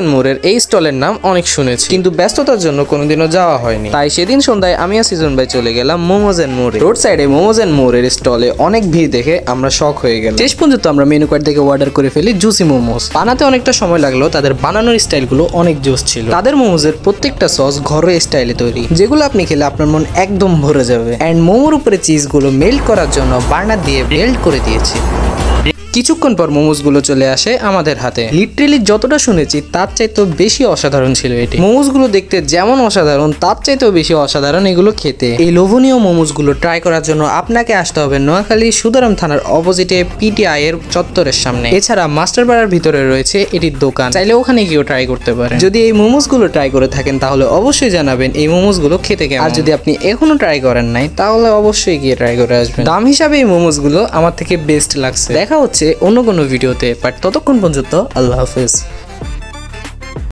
মোড়ের এই স্টলের নাম অনেক শুনেছি, কিন্তু ব্যস্ততার জন্য কোনোদিনও যাওয়া হয়নি। তাই সেদিন সন্ধ্যায় আমি আর সিজন ভাই চলে গেলাম মোমোজ এন্ড মোড়ে। রোড সাইডে মোমোজ এন্ড মোড়ের স্টলে অনেক ভিড় দেখে আমরা শক হয়ে গেলাম। শেষ পর্যন্ত আমরা মেনু কার্ড থেকে অর্ডার করে ফেলি জুসি মোমোজ। বানাতে অনেকটা সময় লাগলো, তাদের বানানোর স্টাইলগুলো অনেক জোস ছিল। তাদের মোমোজের প্রত্যেকটা সস ঘরোয়া স্টাইলে তৈরি, যেগুলো আপনি খেলে আপনার মন একদম ভরে যাবে। এন্ড মোমোর উপরে চিজগুলো মেল্ট করার জন্য বার্নার দিয়ে মেল্ট করে দিয়েছে। কিছুক্ষণ পর মোমোসগুলো চলে আসে আমাদের হাতে। লিটারেলি যতটা শুনেছি তার চাইতেও বেশি অসাধারণ ছিল এটি। মোমোসগুলো দেখতে যেমন অসাধারণ, তার চাইতেও বেশি অসাধারণ এগুলো খেতে। এই লোভনীয় মোমোসগুলো ট্রাই করার জন্য আপনাকে আসতে হবে নোয়াখালী সুদারাম থানার অপোজিটে পিটিআই এর চত্বরের সামনে। এছাড়া মাস্টারপাড়ার ভিতরে রয়েছে এটির দোকান, চাইলে ওখানে গিয়েও ট্রাই করতে পারেন। যদি এই মোমোসগুলো ট্রাই করে থাকেন তাহলে অবশ্যই জানাবেন এই মোমোসগুলো খেতে কেমন। আর যদি আপনি এখনো ট্রাই করেন নাই তাহলে অবশ্যই গিয়ে ট্রাই করে আসবেন। দাম হিসাবে এই মোমোসগুলো আমার থেকে বেস্ট লাগছে। দেখা হচ্ছে অন্য কোনো ভিডিওতে, বাট ততক্ষণ পর্যন্ত আল্লাহ হাফেজ।